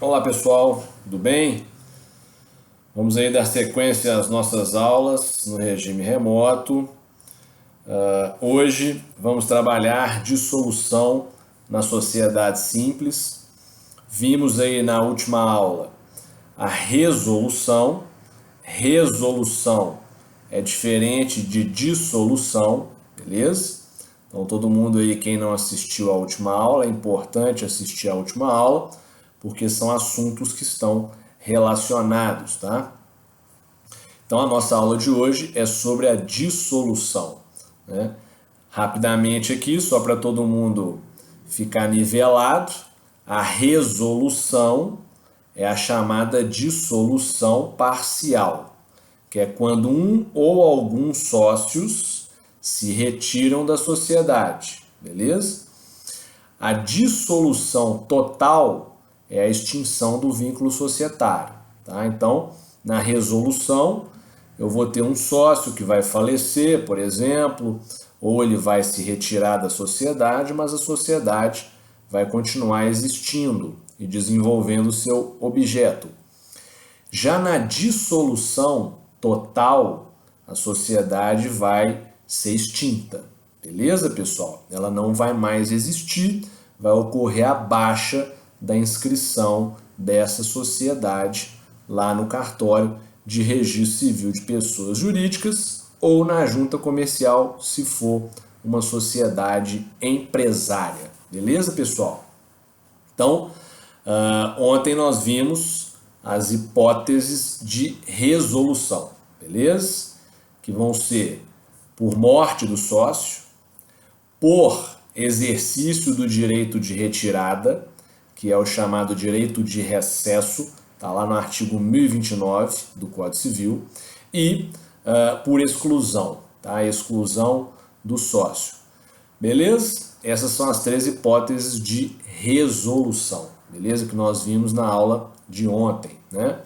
Olá pessoal, tudo bem? Vamos aí dar sequência às nossas aulas no regime remoto. Hoje vamos trabalhar dissolução na sociedade simples. Vimos aí na última aula a resolução. Resolução é diferente de dissolução, beleza? Então todo mundo aí, quem não assistiu à última aula, é importante assistir à última aula, porque são assuntos que estão relacionados, tá? Então a nossa aula de hoje é sobre a dissolução, né? Rapidamente aqui, só para todo mundo ficar nivelado, a resolução é a chamada dissolução parcial, que é quando um ou alguns sócios se retiram da sociedade, beleza? A dissolução total é a extinção do vínculo societário, tá? Então, na resolução, eu vou ter um sócio que vai falecer, por exemplo, ou ele vai se retirar da sociedade, mas a sociedade vai continuar existindo e desenvolvendo o seu objeto. Já na dissolução total, a sociedade vai ser extinta. Beleza, pessoal? Ela não vai mais existir, vai ocorrer a baixa da inscrição dessa sociedade lá no cartório de registro civil de pessoas jurídicas ou na junta comercial, se for uma sociedade empresária. Beleza, pessoal? Então, ontem nós vimos as hipóteses de resolução, beleza? Que vão ser por morte do sócio, por exercício do direito de retirada, que é o chamado direito de recesso, está lá no artigo 1029 do Código Civil, e por exclusão, tá? Exclusão do sócio. Beleza? Essas são as três hipóteses de resolução, beleza? Que nós vimos na aula de ontem, né?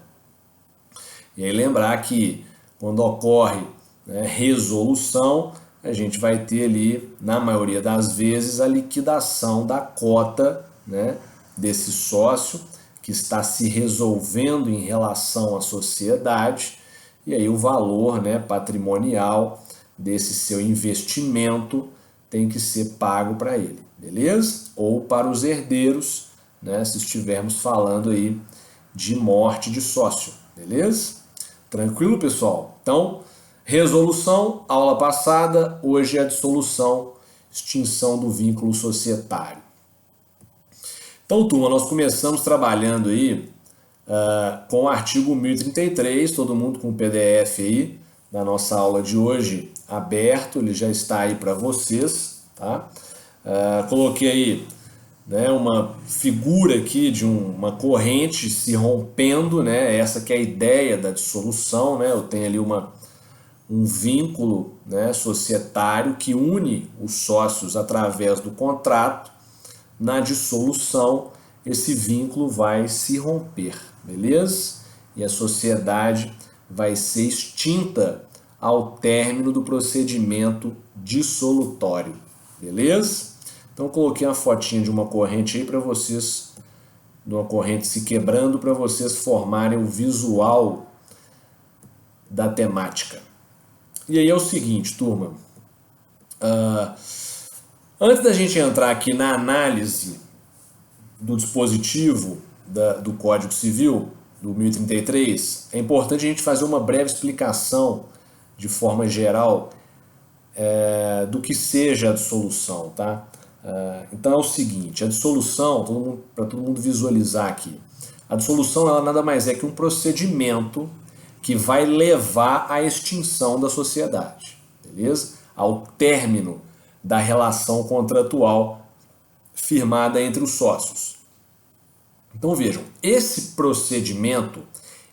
E aí lembrar que quando ocorre, né, resolução, a gente vai ter ali, na maioria das vezes, a liquidação da cota, né, desse sócio que está se resolvendo em relação à sociedade, e aí o valor, né, patrimonial desse seu investimento tem que ser pago para ele, beleza? Ou para os herdeiros, né, se estivermos falando aí de morte de sócio, beleza? Tranquilo, pessoal? Então, resolução, aula passada, hoje é a dissolução, extinção do vínculo societário. Então, turma, nós começamos trabalhando aí com o artigo 1033, todo mundo com o PDF aí da nossa aula de hoje aberto, ele já está aí para vocês, tá? Coloquei aí, né, uma figura aqui de uma corrente se rompendo, né? Essa que é a ideia da dissolução, né? Eu tenho ali um vínculo, né, societário que une os sócios através do contrato. Na dissolução, esse vínculo vai se romper, beleza? E a sociedade vai ser extinta ao término do procedimento dissolutório, beleza? Então coloquei uma fotinha de uma corrente aí para vocês, de uma corrente se quebrando, para vocês formarem o visual da temática. E aí é o seguinte, turma, antes da gente entrar aqui na análise do dispositivo do Código Civil, do 1033, é importante a gente fazer uma breve explicação, de forma geral, do que seja a dissolução, tá? Então é o seguinte, a dissolução, para todo mundo visualizar aqui, a dissolução ela nada mais é que um procedimento que vai levar à extinção da sociedade, beleza? Ao término da relação contratual firmada entre os sócios. Então vejam, esse procedimento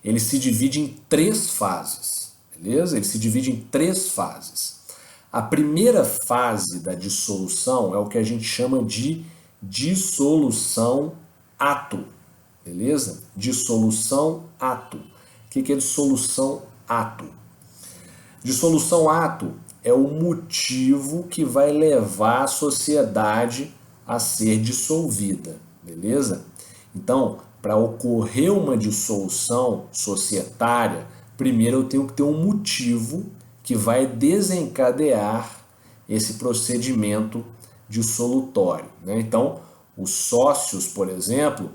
ele se divide em três fases, beleza? Ele se divide em três fases. A primeira fase da dissolução é o que a gente chama de dissolução ato, beleza? Dissolução ato. O que é dissolução ato? Dissolução ato é o motivo que vai levar a sociedade a ser dissolvida, beleza? Então, para ocorrer uma dissolução societária, primeiro eu tenho que ter um motivo que vai desencadear esse procedimento dissolutório, né? Então, os sócios, por exemplo,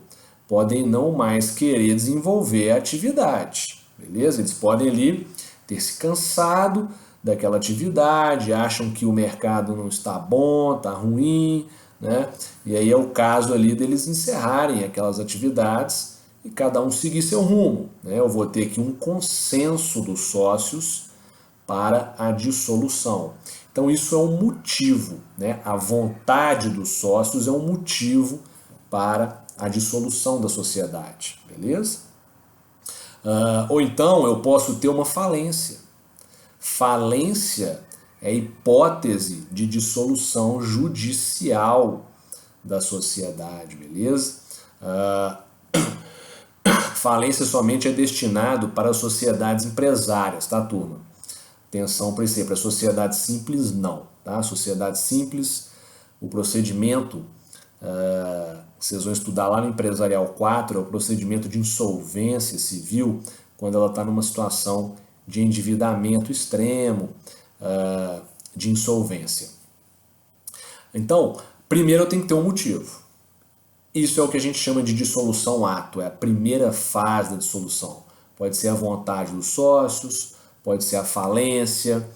podem não mais querer desenvolver a atividade, beleza? Eles podem ali ter se cansado daquela atividade, acham que o mercado não está bom, está ruim, né? E aí é o caso ali deles encerrarem aquelas atividades e cada um seguir seu rumo, né? Eu vou ter aqui um consenso dos sócios para a dissolução. Então isso é um motivo, né? A vontade dos sócios é um motivo para a dissolução da sociedade, beleza? Ou então eu posso ter uma falência. Falência é hipótese de dissolução judicial da sociedade, beleza? Falência somente é destinado para as sociedades empresárias, tá, turma? Atenção para isso aí, para a sociedade simples não, tá? Sociedade simples, o procedimento, vocês vão estudar lá no Empresarial 4, é o procedimento de insolvência civil, quando ela está numa situação de endividamento extremo, de insolvência. Então, primeiro eu tenho que ter um motivo. Isso é o que a gente chama de dissolução ato, é a primeira fase da dissolução. Pode ser a vontade dos sócios, pode ser a falência,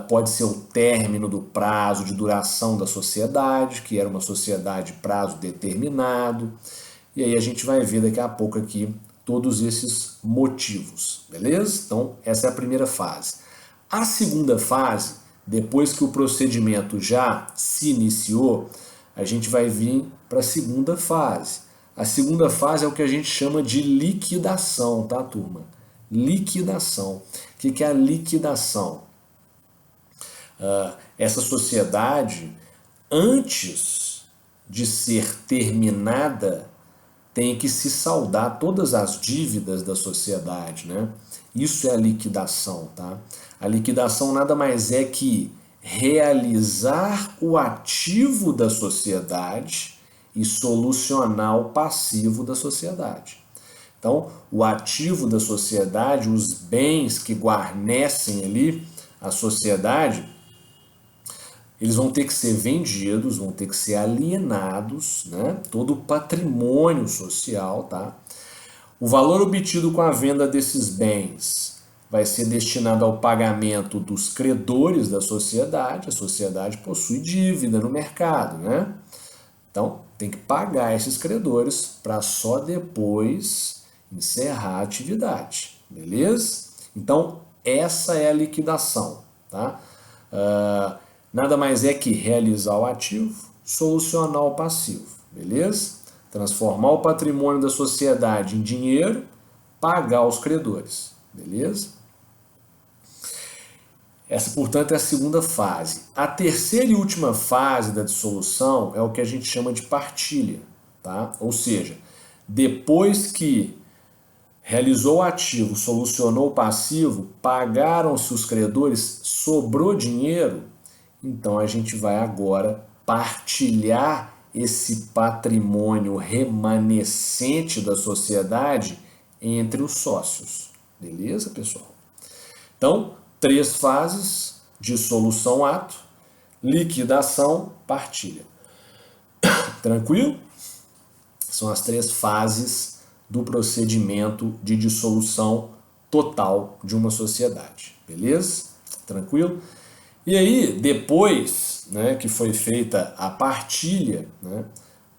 pode ser o término do prazo de duração da sociedade, que era uma sociedade de prazo determinado. E aí a gente vai ver daqui a pouco aqui todos esses motivos, beleza? Então, essa é a primeira fase. A segunda fase, depois que o procedimento já se iniciou, a gente vai vir para a segunda fase. A segunda fase é o que a gente chama de liquidação, tá, turma? Liquidação. O que é a liquidação? Essa sociedade, antes de ser terminada, tem que se saldar todas as dívidas da sociedade, né? Isso é a liquidação, tá? A liquidação nada mais é que realizar o ativo da sociedade e solucionar o passivo da sociedade. Então, o ativo da sociedade, os bens que guarnecem ali a sociedade, eles vão ter que ser vendidos, vão ter que ser alienados, né? Todo o patrimônio social, tá? O valor obtido com a venda desses bens vai ser destinado ao pagamento dos credores da sociedade. A sociedade possui dívida no mercado, né? Então, tem que pagar esses credores para só depois encerrar a atividade, beleza? Então, essa é a liquidação, tá? Nada mais é que realizar o ativo, solucionar o passivo, beleza? Transformar o patrimônio da sociedade em dinheiro, pagar os credores, beleza? Essa, portanto, é a segunda fase. A terceira e última fase da dissolução é o que a gente chama de partilha, tá? Ou seja, depois que realizou o ativo, solucionou o passivo, pagaram-se os credores, sobrou dinheiro, então a gente vai agora partilhar esse patrimônio remanescente da sociedade entre os sócios. Beleza, pessoal? Então, 3 fases: dissolução ato, liquidação, partilha. Tranquilo? São as 3 fases do procedimento de dissolução total de uma sociedade. Beleza? Tranquilo? E aí, depois, né, que foi feita a partilha, né,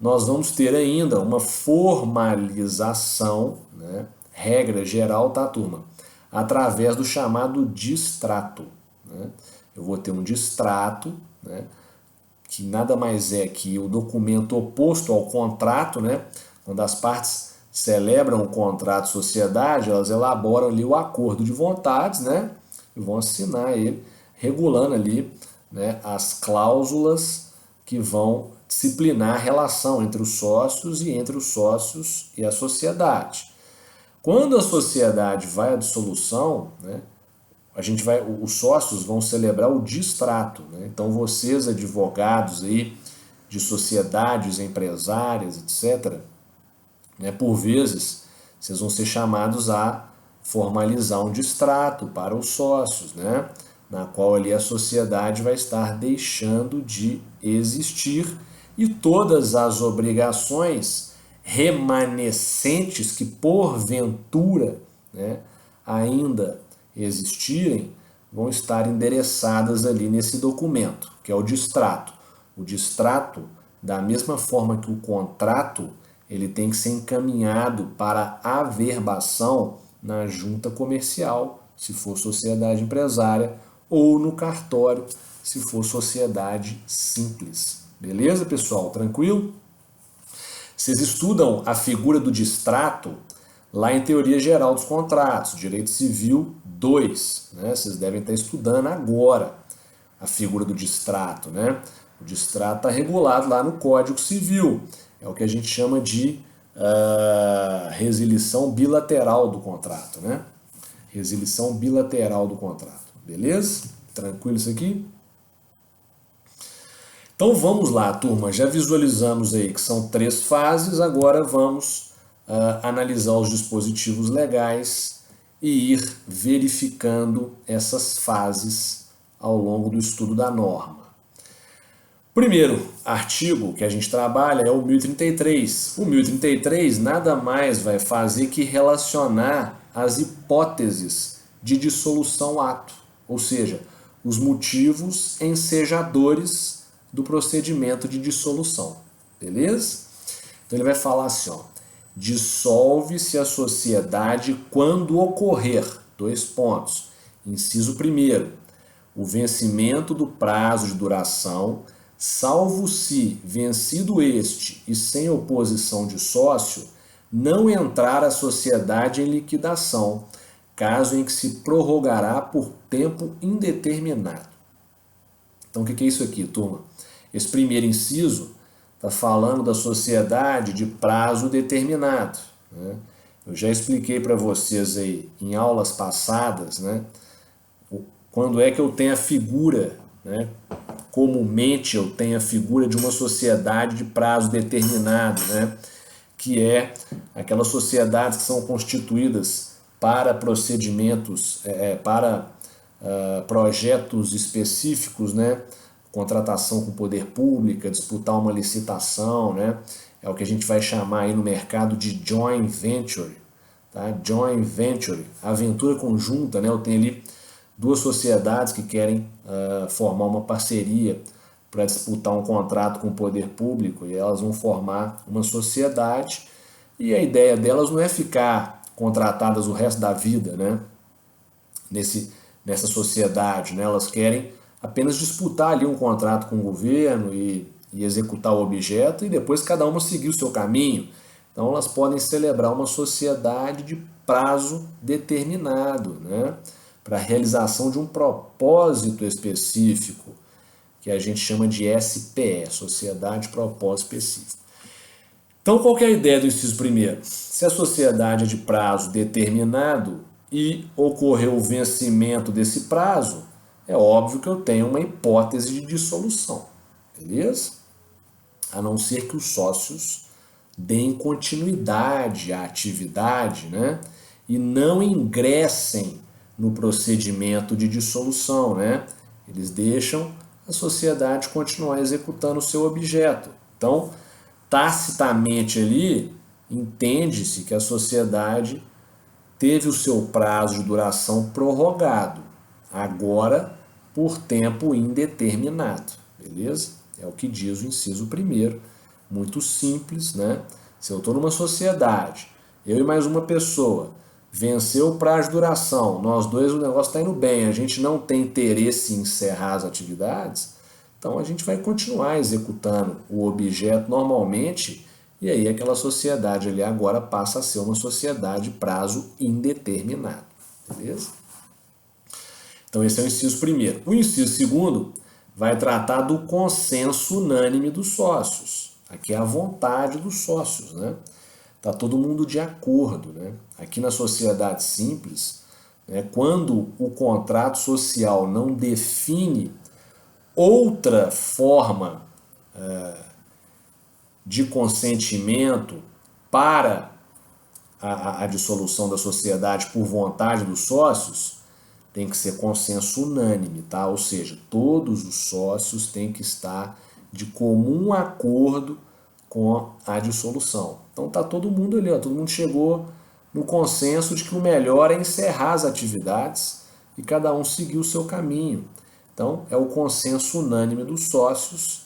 nós vamos ter ainda uma formalização, né, regra geral, tá, turma? Através do chamado distrato, né? Eu vou ter um distrato, né, que nada mais é que o documento oposto ao contrato, né? Quando as partes celebram o contrato de sociedade, elas elaboram ali o acordo de vontades, né? E vão assinar ele, regulando ali, né, as cláusulas que vão disciplinar a relação entre os sócios e entre os sócios e a sociedade. Quando a sociedade vai à dissolução, né, os sócios vão celebrar o distrato, né? Então vocês, advogados aí de sociedades empresárias, etc., né? Por vezes, vocês vão ser chamados a formalizar um distrato para os sócios, né? Na qual ali a sociedade vai estar deixando de existir e todas as obrigações remanescentes que porventura, né, ainda existirem, vão estar endereçadas ali nesse documento, que é o distrato. O distrato, da mesma forma que o contrato, ele tem que ser encaminhado para averbação na junta comercial, se for sociedade empresária, ou no cartório, se for sociedade simples. Beleza, pessoal? Tranquilo? Vocês estudam a figura do distrato lá em Teoria Geral dos Contratos, Direito Civil 2, né? Vocês devem estar estudando agora a figura do distrato, né? O distrato está regulado lá no Código Civil. É o que a gente chama de resilição bilateral do contrato, né? Resilição bilateral do contrato. Beleza? Tranquilo isso aqui? Então vamos lá, turma. Já visualizamos aí que são 3 fases. Agora vamos analisar os dispositivos legais e ir verificando essas fases ao longo do estudo da norma. Primeiro artigo que a gente trabalha é o 1033. O 1033 nada mais vai fazer que relacionar as hipóteses de dissolução-ato, ou seja, os motivos ensejadores do procedimento de dissolução. Beleza? Então ele vai falar assim, ó, dissolve-se a sociedade quando ocorrer, 2 pontos. Inciso 1º, o vencimento do prazo de duração, salvo se, vencido este e sem oposição de sócio, não entrar a sociedade em liquidação, caso em que se prorrogará por tempo indeterminado. Então o que é isso aqui, turma? Esse primeiro inciso está falando da sociedade de prazo determinado, né? Eu já expliquei para vocês aí em aulas passadas, né, quando é que eu tenho a figura, né, comumente eu tenho a figura de uma sociedade de prazo determinado, né, que é aquelas sociedades que são constituídas para procedimentos, para projetos específicos, né, contratação com o poder público, disputar uma licitação, né? É o que a gente vai chamar aí no mercado de joint venture, tá? Joint venture, aventura conjunta, né? Eu tenho ali 2 sociedades que querem formar uma parceria para disputar um contrato com o poder público e elas vão formar uma sociedade e a ideia delas não é ficar contratadas o resto da vida, né? Nessa sociedade, né? Elas querem apenas disputar ali um contrato com o governo e executar o objeto e depois cada uma seguir o seu caminho. Então elas podem celebrar uma sociedade de prazo determinado, né, para a realização de um propósito específico, que a gente chama de SPE, Sociedade de Propósito Específico. Então qual que é a ideia do inciso 1º? Se a sociedade é de prazo determinado e ocorreu o vencimento desse prazo, é óbvio que eu tenho uma hipótese de dissolução, beleza? A não ser que os sócios deem continuidade à atividade, né? E não ingressem no procedimento de dissolução, né? Eles deixam a sociedade continuar executando o seu objeto. Então, tacitamente ali, entende-se que a sociedade teve o seu prazo de duração prorrogado. Agora, por tempo indeterminado, beleza? É o que diz o inciso 1º, muito simples, né? Se eu estou numa sociedade, eu e mais uma pessoa, venceu o prazo de duração, nós dois o negócio está indo bem, a gente não tem interesse em encerrar as atividades, então a gente vai continuar executando o objeto normalmente e aí aquela sociedade ali agora passa a ser uma sociedade de prazo indeterminado, beleza? Então esse é o inciso 1º. O inciso 2º vai tratar do consenso unânime dos sócios. Aqui é a vontade dos sócios, né? Tá todo mundo de acordo, né? Aqui na sociedade simples, né, quando o contrato social não define outra forma de consentimento para a dissolução da sociedade por vontade dos sócios, tem que ser consenso unânime, tá? Ou seja, todos os sócios têm que estar de comum acordo com a dissolução. Então tá todo mundo ali, ó, todo mundo chegou no consenso de que o melhor é encerrar as atividades e cada um seguir o seu caminho. Então é o consenso unânime dos sócios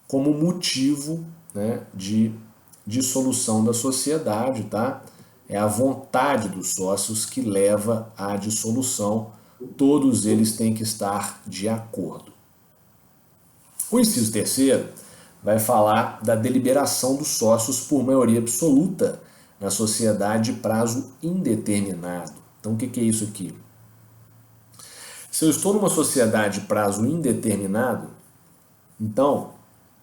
como motivo, né, de dissolução da sociedade, tá? É a vontade dos sócios que leva à dissolução. Todos eles têm que estar de acordo. O inciso terceiro vai falar da deliberação dos sócios por maioria absoluta na sociedade de prazo indeterminado. Então, o que é isso aqui? Se eu estou numa sociedade de prazo indeterminado, então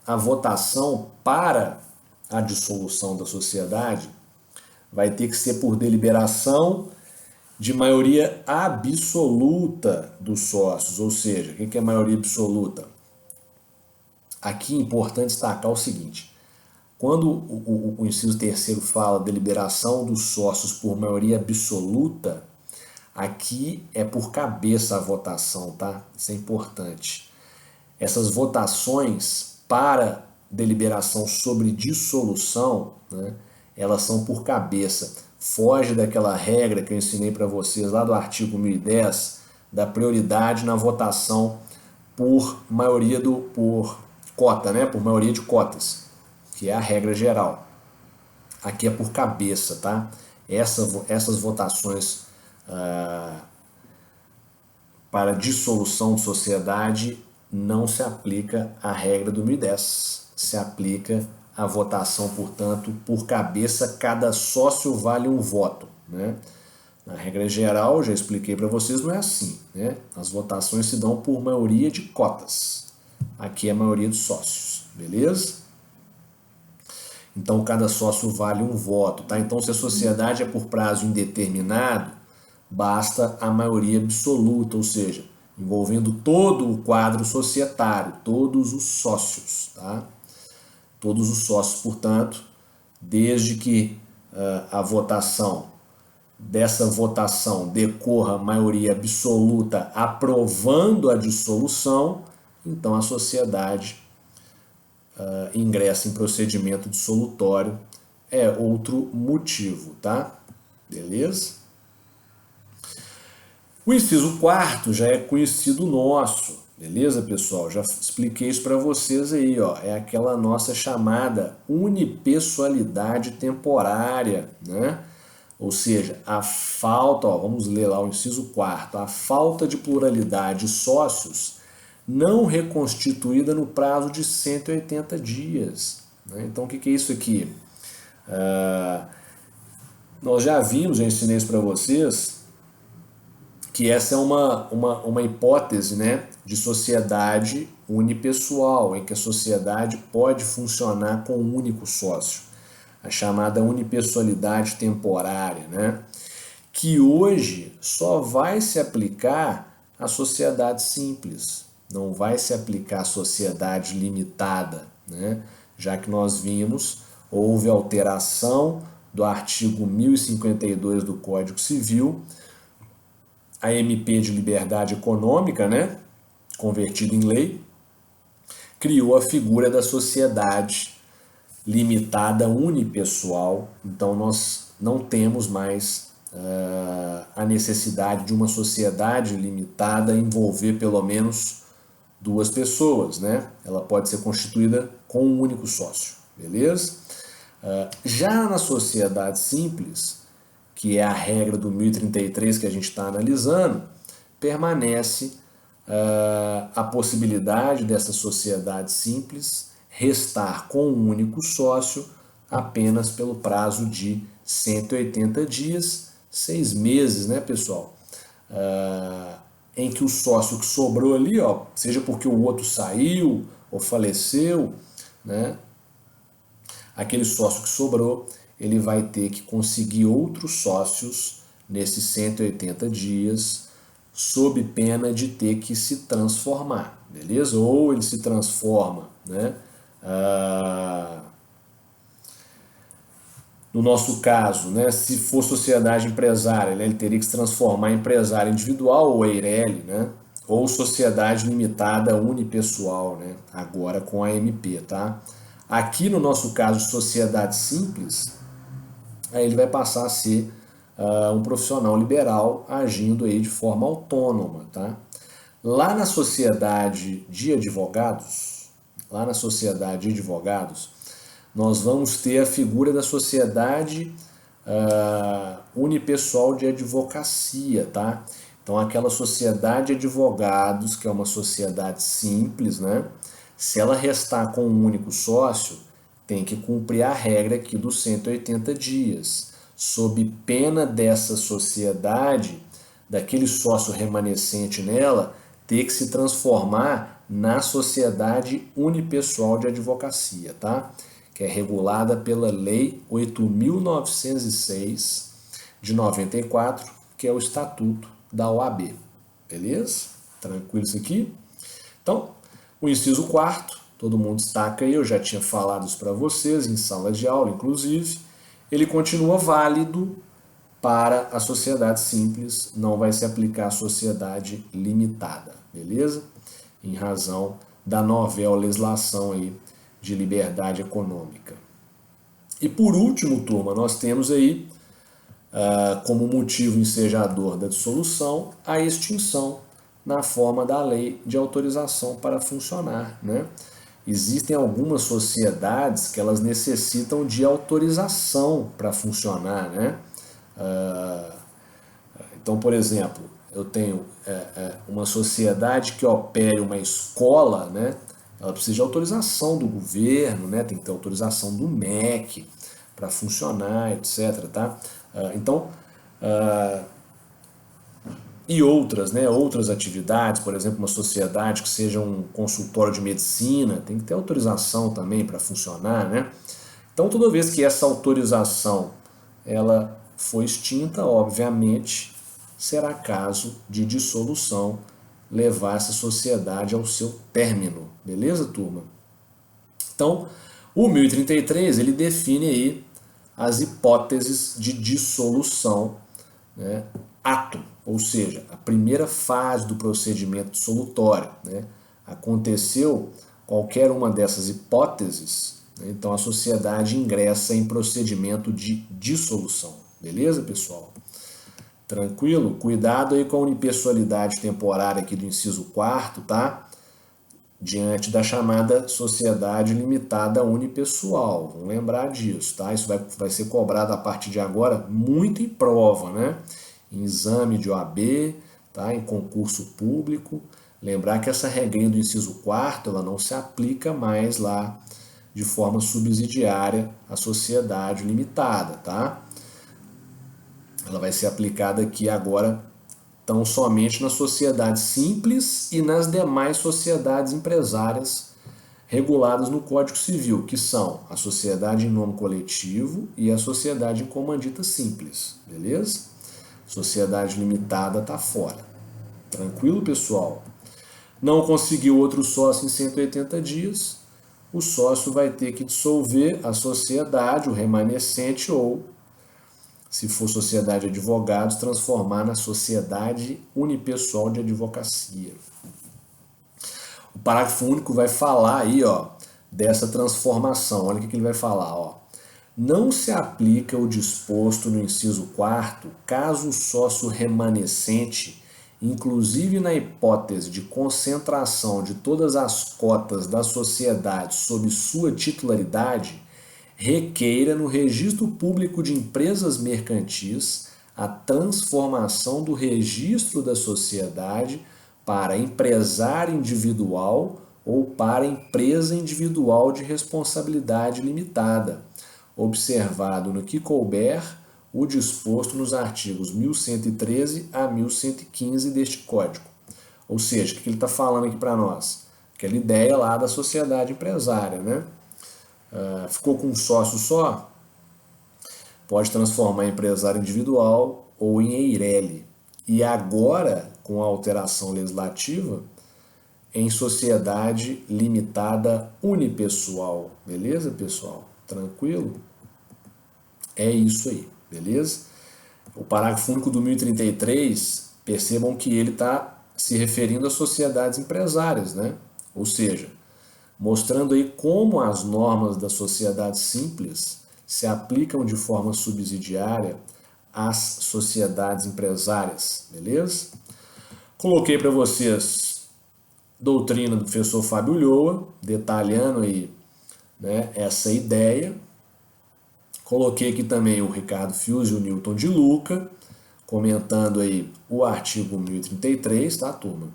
a votação para a dissolução da sociedade vai ter que ser por deliberação de maioria absoluta dos sócios. Ou seja, o que é maioria absoluta? Aqui é importante destacar o seguinte: quando o inciso terceiro fala deliberação dos sócios por maioria absoluta, aqui é por cabeça a votação, tá? Isso é importante. Essas votações para deliberação sobre dissolução, né, elas são por cabeça. Foge daquela regra que eu ensinei para vocês lá do artigo 1010, da prioridade na votação por maioria por cota, né? Por maioria de cotas, que é a regra geral. Aqui é por cabeça, tá? Essas votações para dissolução de sociedade não se aplica a regra do 1010. Se aplica a votação, portanto, por cabeça, cada sócio vale um voto, né? Na regra geral, já expliquei para vocês, não é assim, né? As votações se dão por maioria de cotas. Aqui é a maioria dos sócios, beleza? Então, cada sócio vale um voto, tá? Então, se a sociedade é por prazo indeterminado, basta a maioria absoluta, ou seja, envolvendo todo o quadro societário, todos os sócios, tá? Todos os sócios, portanto, desde que a votação, dessa votação decorra maioria absoluta aprovando a dissolução, então a sociedade ingressa em procedimento dissolutório. É outro motivo, tá? Beleza? O inciso quarto já é conhecido nosso, beleza, pessoal? Já expliquei isso para vocês aí, ó. É aquela nossa chamada unipessoalidade temporária, né? Ou seja, a falta, ó, vamos ler lá o inciso quarto, a falta de pluralidade de sócios não reconstituída no prazo de 180 dias. Né? Então, o que é isso aqui? Nós já vimos, já ensinei isso para vocês, que essa é uma hipótese, né, de sociedade unipessoal, em que a sociedade pode funcionar com um único sócio, a chamada unipessoalidade temporária, né, que hoje só vai se aplicar à sociedade simples, não vai se aplicar à sociedade limitada, né, já que nós vimos, houve alteração do artigo 1052 do Código Civil, a MP de Liberdade Econômica, né, convertida em lei, criou a figura da sociedade limitada unipessoal. Então nós não temos mais a necessidade de uma sociedade limitada envolver pelo menos duas pessoas, né? Ela pode ser constituída com um único sócio, beleza? Já na sociedade simples, que é a regra do 1033 que a gente está analisando, permanece a possibilidade dessa sociedade simples restar com um único sócio apenas pelo prazo de 180 dias, 6 meses, né, pessoal? Em que o sócio que sobrou ali, ó, seja porque o outro saiu ou faleceu, né, aquele sócio que sobrou, ele vai ter que conseguir outros sócios nesses 180 dias, sob pena de ter que se transformar, beleza? Ou ele se transforma, né, No nosso caso, né, se for sociedade empresária, né, ele teria que se transformar em empresário individual ou EIRELI, né, ou sociedade limitada unipessoal, né, agora com a MP, tá? Aqui no nosso caso, sociedade simples, aí ele vai passar a ser um profissional liberal agindo aí de forma autônoma, tá? Lá na sociedade de advogados, nós vamos ter a figura da sociedade unipessoal de advocacia, tá? Então, aquela sociedade de advogados, que é uma sociedade simples, né? Se ela restar com um único sócio, tem que cumprir a regra aqui dos 180 dias, sob pena dessa sociedade, daquele sócio remanescente nela, ter que se transformar na sociedade unipessoal de advocacia, tá? Que é regulada pela Lei 8.906 de 94, que é o Estatuto da OAB. Beleza? Tranquilo isso aqui? Então, o inciso 4º, todo mundo destaca aí, eu já tinha falado isso para vocês em sala de aula, inclusive, ele continua válido para a sociedade simples, não vai se aplicar à sociedade limitada, beleza? Em razão da nova legislação aí de liberdade econômica. E por último, turma, nós temos aí como motivo ensejador da dissolução a extinção na forma da lei de autorização para funcionar, né? Existem algumas sociedades que elas necessitam de autorização para funcionar, né? Então, por exemplo, eu tenho uma sociedade que opere uma escola, né? Ela precisa de autorização do governo, né? Tem que ter autorização do MEC para funcionar, etc. Tá? Então, e outras, né? Outras atividades, por exemplo, uma sociedade que seja um consultório de medicina, tem que ter autorização também para funcionar, né? Então, toda vez que essa autorização ela for extinta, obviamente, será caso de dissolução, levar essa sociedade ao seu término. Beleza, turma? Então, o 1033 ele define aí as hipóteses de dissolução, né? Ato, ou seja, a primeira fase do procedimento dissolutório, né? Aconteceu qualquer uma dessas hipóteses, né? Então a sociedade ingressa em procedimento de dissolução. Beleza, pessoal? Tranquilo? Cuidado aí com a unipessoalidade temporária aqui do inciso 4º, tá? Diante da chamada sociedade limitada unipessoal. Vamos lembrar disso, tá? Isso vai ser cobrado a partir de agora muito em prova, né? Em exame de OAB, tá? Em concurso público. Lembrar que essa regrinha do inciso 4º, ela não se aplica mais lá de forma subsidiária à sociedade limitada, tá? Ela vai ser aplicada aqui agora tão somente na sociedade simples e nas demais sociedades empresárias reguladas no Código Civil, que são a sociedade em nome coletivo e a sociedade em comandita simples, beleza? Sociedade limitada está fora. Tranquilo, pessoal? Não conseguiu outro sócio em 180 dias, o sócio vai ter que dissolver a sociedade, o remanescente, ou, se for sociedade de advogados, transformar na sociedade unipessoal de advocacia. O parágrafo único vai falar aí, ó, dessa transformação. Olha o que ele vai falar, ó. Não se aplica o disposto no inciso 4º caso o sócio remanescente, inclusive na hipótese de concentração de todas as cotas da sociedade sob sua titularidade, requeira no Registro Público de Empresas Mercantis a transformação do registro da sociedade para empresário individual ou para empresa individual de responsabilidade limitada, observado no que couber o disposto nos artigos 1113 a 1115 deste Código. Ou seja, o que ele está falando aqui para nós? Aquela ideia lá da sociedade empresária, né? Ficou com um sócio só? Pode transformar em empresário individual ou em EIRELI. E agora, com a alteração legislativa, em sociedade limitada unipessoal. Beleza, pessoal? Tranquilo? É isso aí, beleza? O parágrafo único do 1033, percebam que ele está se referindo às sociedades empresárias, né? Ou seja, mostrando aí como as normas da sociedade simples se aplicam de forma subsidiária às sociedades empresárias, beleza? Coloquei para vocês doutrina do professor Fábio Ulloa, detalhando aí, né, essa ideia. Coloquei aqui também o Ricardo Fius e o Newton de Luca, comentando aí o artigo 1033, tá, turma?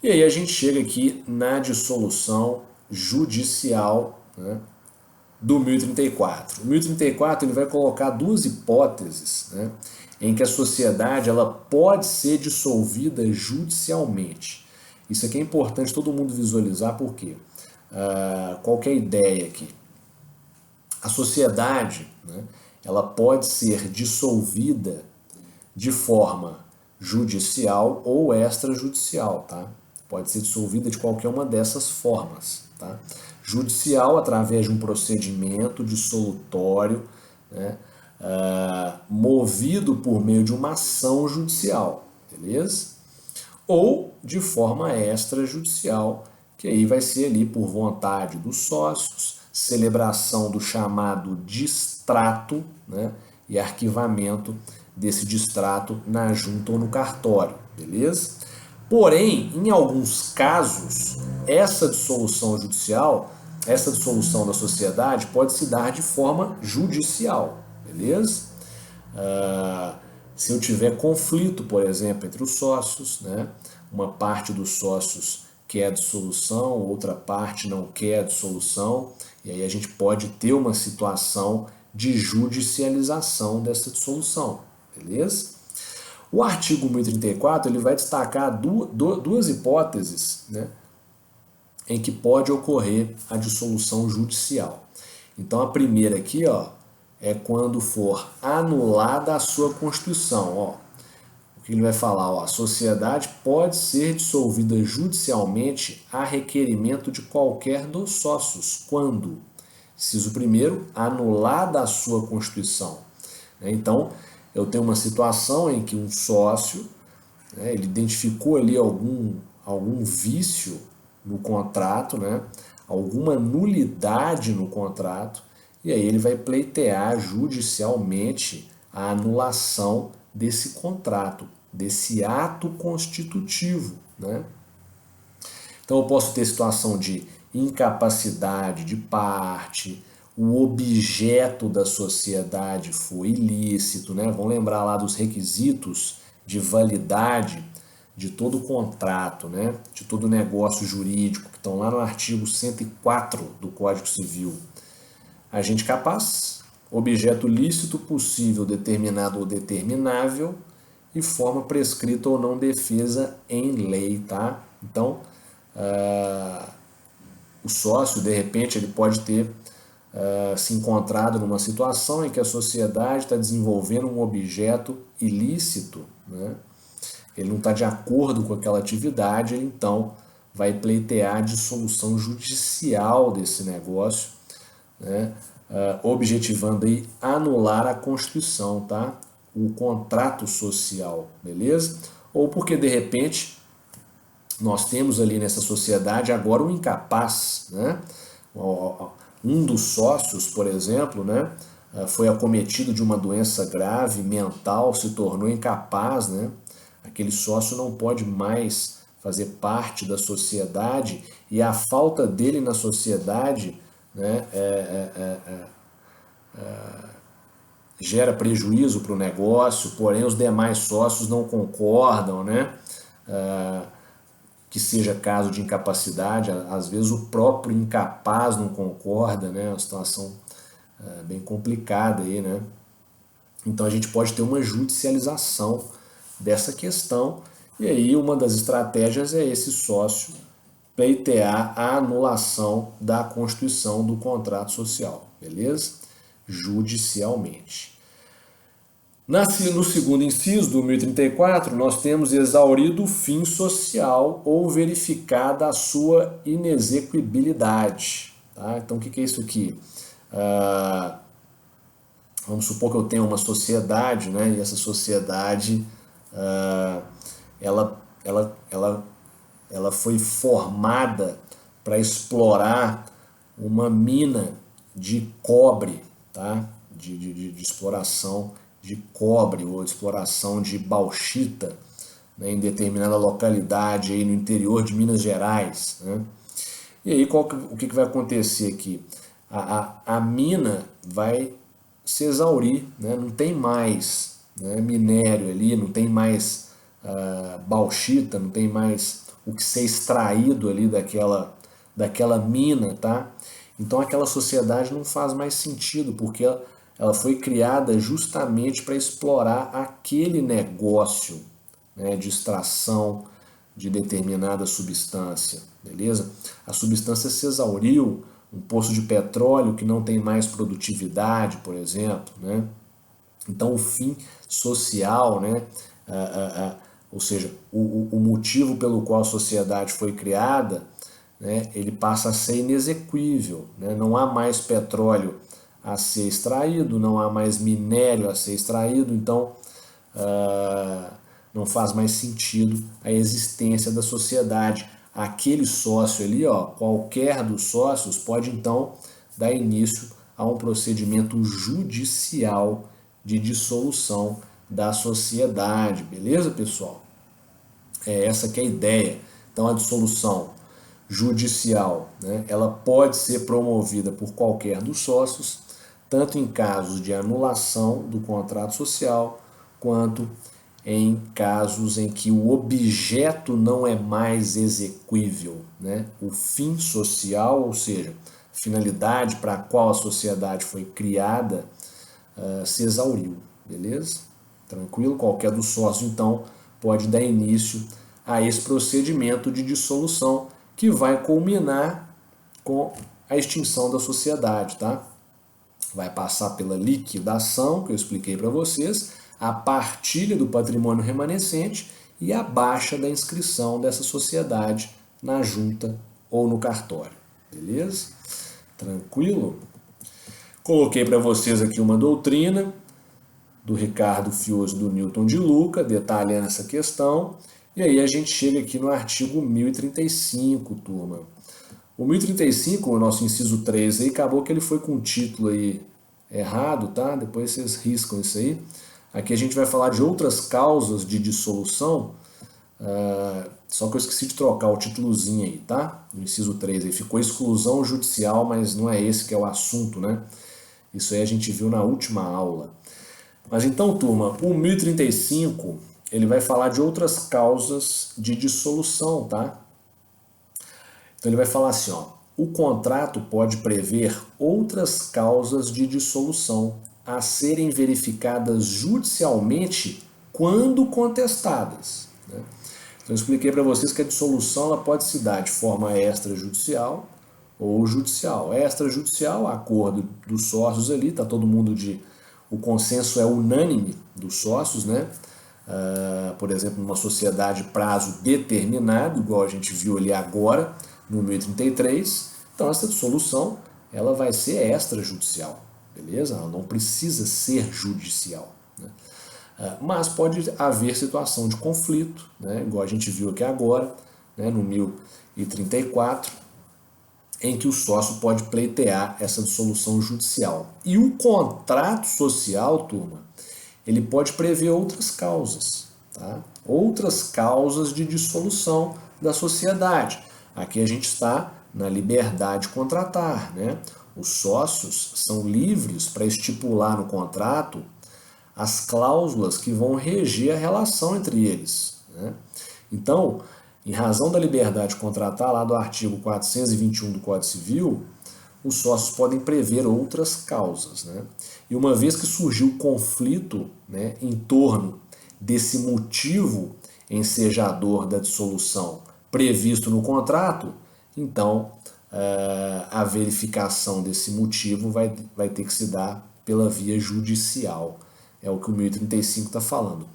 E aí a gente chega aqui na dissolução judicial, né, do 1034. O 1034 ele vai colocar duas hipóteses, né, em que a sociedade ela pode ser dissolvida judicialmente. Isso aqui é importante todo mundo visualizar, porque qual que é a ideia aqui? A sociedade, né, ela pode ser dissolvida de forma judicial ou extrajudicial, tá? Pode ser dissolvida de qualquer uma dessas formas, tá? Judicial, através de um procedimento dissolutório, né, movido por meio de uma ação judicial, beleza? Ou de forma extrajudicial, que aí vai ser ali por vontade dos sócios, celebração do chamado distrato, né, e arquivamento desse distrato na junta ou no cartório, beleza? Porém, em alguns casos, essa dissolução judicial, essa dissolução da sociedade pode se dar de forma judicial, beleza? Se eu tiver conflito, por exemplo, entre os sócios, né, uma parte dos sócios quer a dissolução, outra parte não quer a dissolução, e aí a gente pode ter uma situação de judicialização dessa dissolução, beleza? O artigo 1034 ele vai destacar duas hipóteses, né, em que pode ocorrer a dissolução judicial. Então a primeira aqui, ó, é quando for anulada a sua Constituição. Ó. O que ele vai falar? Ó, a sociedade pode ser dissolvida judicialmente a requerimento de qualquer dos sócios. Quando? Inciso primeiro, anulada a sua Constituição. Então, eu tenho uma situação em que um sócio, né, ele identificou ali algum vício no contrato, né, alguma nulidade no contrato, e aí ele vai pleitear judicialmente a anulação desse contrato, desse ato constitutivo, né? Então eu posso ter situação de incapacidade de parte, o objeto da sociedade foi ilícito, né? Vamos lembrar lá dos requisitos de validade de todo contrato, né? De todo negócio jurídico, que estão lá no artigo 104 do Código Civil. Agente capaz, objeto lícito, possível, determinado ou determinável e forma prescrita ou não defesa em lei, tá? Então, o sócio, de repente, ele pode ter se encontrado numa situação em que a sociedade está desenvolvendo um objeto ilícito, né? Ele não está de acordo com aquela atividade, ele então vai pleitear a dissolução judicial desse negócio, né? Objetivando aí anular a Constituição, tá? O contrato social, beleza? Ou porque de repente nós temos ali nessa sociedade agora um incapaz, né? Um dos sócios, por exemplo, né, foi acometido de uma doença grave mental, se tornou incapaz, né? Aquele sócio não pode mais fazer parte da sociedade e a falta dele na sociedade, né, gera prejuízo para o negócio, porém os demais sócios não concordam, né, que seja caso de incapacidade, às vezes o próprio incapaz não concorda, né, é uma situação bem complicada aí, né. Então a gente pode ter uma judicialização dessa questão, e aí uma das estratégias é esse sócio pleitear a anulação da constituição do contrato social, beleza? Judicialmente. No segundo inciso do 1034, nós temos exaurido o fim social ou verificada a sua inexequibilidade. Tá? Então, o que é isso aqui? Vamos supor que eu tenho uma sociedade, né? E essa sociedade, ela, ela, ela, ela foi formada para explorar uma mina de cobre, tá? De exploração de cobre ou exploração de bauxita, né, em determinada localidade aí no interior de Minas Gerais, né? E aí o que vai acontecer aqui? A mina vai se exaurir, né? Não tem mais, né, minério ali, não tem mais bauxita, não tem mais o que ser extraído ali daquela mina, tá? Então aquela sociedade não faz mais sentido, porque ela foi criada justamente para explorar aquele negócio, né, de extração de determinada substância, beleza? A substância se exauriu, um poço de petróleo que não tem mais produtividade, por exemplo, né? Então o fim social, né, ou seja, o motivo pelo qual a sociedade foi criada, né, ele passa a ser inexequível, né? Não há mais petróleo a ser extraído, não há mais minério a ser extraído, então não faz mais sentido a existência da sociedade. Aquele sócio ali, ó, qualquer dos sócios pode então dar início a um procedimento judicial de dissolução da sociedade, beleza, pessoal? É essa que é a ideia. Então a dissolução judicial, né, ela pode ser promovida por qualquer dos sócios, tanto em casos de anulação do contrato social, quanto em casos em que o objeto não é mais exequível, né? O fim social, ou seja, finalidade para a qual a sociedade foi criada, se exauriu, beleza? Tranquilo? Qualquer dos sócios, então, pode dar início a esse procedimento de dissolução que vai culminar com a extinção da sociedade, tá? Vai passar pela liquidação, que eu expliquei para vocês, a partilha do patrimônio remanescente e a baixa da inscrição dessa sociedade na junta ou no cartório. Beleza? Tranquilo? Coloquei para vocês aqui uma doutrina do Ricardo Fioso do Newton de Luca, detalhando essa questão. E aí a gente chega aqui no artigo 1035, turma. O 1035, o nosso inciso 3 aí, acabou que ele foi com o título aí errado, tá? Depois vocês riscam isso aí. Aqui a gente vai falar de outras causas de dissolução, só que eu esqueci de trocar o títulozinho aí, tá? No inciso 3 aí, ficou exclusão judicial, mas não é esse que é o assunto, né? Isso aí a gente viu na última aula. Mas então, turma, o 1035, ele vai falar de outras causas de dissolução, tá? Então ele vai falar assim, ó, o contrato pode prever outras causas de dissolução a serem verificadas judicialmente quando contestadas, né? Então eu expliquei para vocês que a dissolução ela pode se dar de forma extrajudicial ou judicial. Extrajudicial, acordo dos sócios ali, tá todo mundo o consenso é unânime dos sócios, né? Por exemplo, numa sociedade prazo determinado, igual a gente viu ali agora, no 1033, então essa dissolução ela vai ser extrajudicial, beleza? Ela não precisa ser judicial, né? Mas pode haver situação de conflito, né? Igual a gente viu aqui agora, né? No 1034, em que o sócio pode pleitear essa dissolução judicial. E o contrato social, turma, ele pode prever outras causas, tá? Outras causas de dissolução da sociedade. Aqui a gente está na liberdade de contratar, né? Os sócios são livres para estipular no contrato as cláusulas que vão reger a relação entre eles, né? Então, em razão da liberdade de contratar, lá do artigo 421 do Código Civil, os sócios podem prever outras causas, né? E uma vez que surgiu conflito, né, em torno desse motivo ensejador da dissolução previsto no contrato, então a verificação desse motivo vai ter que se dar pela via judicial. É o que o 1035 está falando.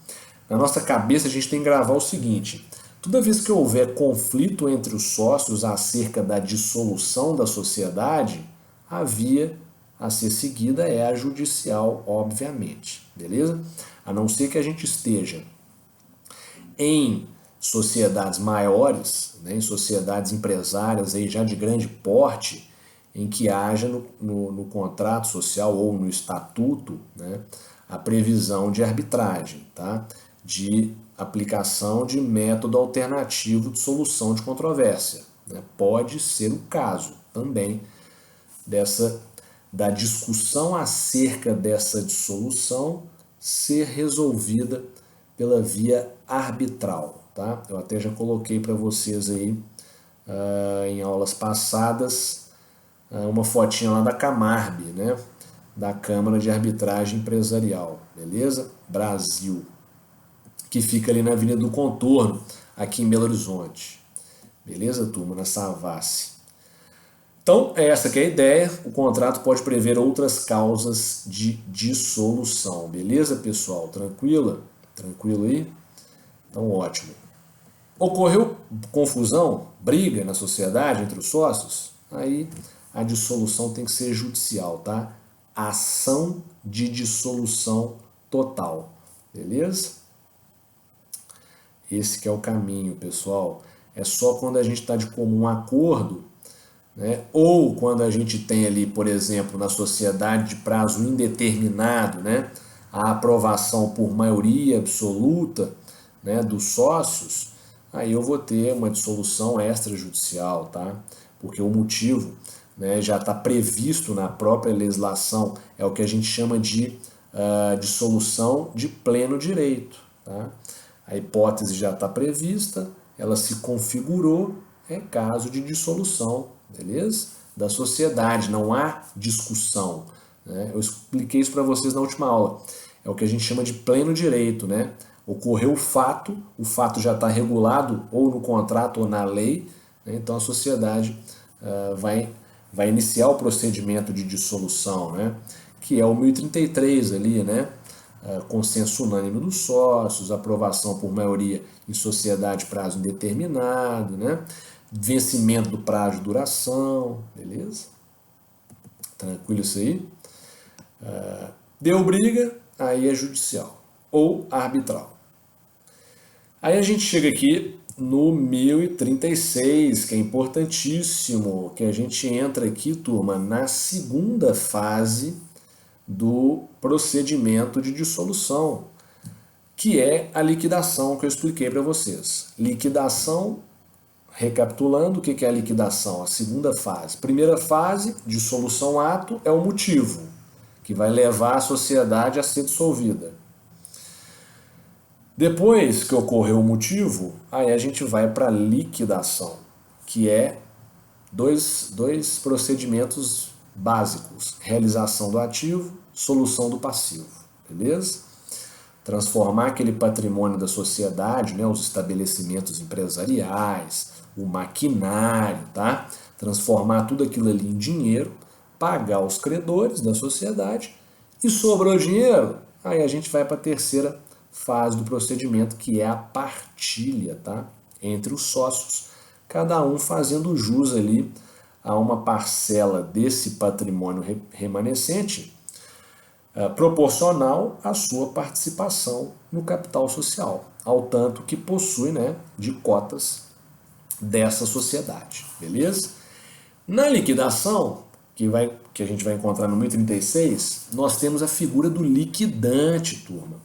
Na nossa cabeça a gente tem que gravar o seguinte: toda vez que houver conflito entre os sócios acerca da dissolução da sociedade, havia a ser seguida é a judicial, obviamente, beleza? A não ser que a gente esteja em sociedades maiores, né, em sociedades empresárias aí já de grande porte, em que haja no contrato social ou no estatuto, né, a previsão de arbitragem, tá? De aplicação de método alternativo de solução de controvérsia. Né? Pode ser o caso também da discussão acerca dessa dissolução ser resolvida pela via arbitral. Tá? Eu até já coloquei para vocês aí em aulas passadas uma fotinha lá da Camarb, né? Da Câmara de Arbitragem Empresarial, beleza? Brasil, que fica ali na Avenida do Contorno, aqui em Belo Horizonte. Beleza, turma? Na Savassi. Então, essa que é a ideia. O contrato pode prever outras causas de dissolução. Beleza, pessoal? Tranquila? Tranquilo aí? Então, ótimo. Ocorreu confusão, briga na sociedade entre os sócios? Aí a dissolução tem que ser judicial, tá? Ação de dissolução total. Beleza? Esse que é o caminho, pessoal. É só quando a gente está de comum acordo, né? Ou quando a gente tem ali, por exemplo, na sociedade de prazo indeterminado, né? A aprovação por maioria absoluta, né, dos sócios, aí eu vou ter uma dissolução extrajudicial, tá? Porque o motivo, né, já está previsto na própria legislação, é o que a gente chama de dissolução de pleno direito, tá? A hipótese já está prevista, ela se configurou, é caso de dissolução, beleza? Da sociedade, não há discussão. Né? Eu expliquei isso para vocês na última aula. É o que a gente chama de pleno direito, né? Ocorreu o fato já está regulado ou no contrato ou na lei, né? Então a sociedade vai iniciar o procedimento de dissolução, né? Que é o 1033 ali, né? Consenso unânime dos sócios, aprovação por maioria em sociedade prazo indeterminado, né? Vencimento do prazo de duração, beleza? Tranquilo isso aí? Deu briga, aí é judicial ou arbitral. Aí a gente chega aqui no 1036, que é importantíssimo, que a gente entra aqui, turma, na segunda fase do procedimento de dissolução, que é a liquidação que eu expliquei para vocês. Liquidação, recapitulando, o que é a liquidação? A segunda fase. Primeira fase, dissolução ato, é o motivo que vai levar a sociedade a ser dissolvida. Depois que ocorreu o motivo, aí a gente vai para a liquidação, que é dois procedimentos básicos: realização do ativo, solução do passivo, beleza? Transformar aquele patrimônio da sociedade, né, os estabelecimentos empresariais, o maquinário, tá? Transformar tudo aquilo ali em dinheiro, pagar os credores da sociedade e sobrou dinheiro, aí a gente vai para a terceira fase do procedimento, que é a partilha, tá? Entre os sócios, cada um fazendo jus ali a uma parcela desse patrimônio remanescente proporcional à sua participação no capital social, ao tanto que possui, né, de cotas dessa sociedade, beleza? Na liquidação, que a gente vai encontrar no 1036, nós temos a figura do liquidante, turma,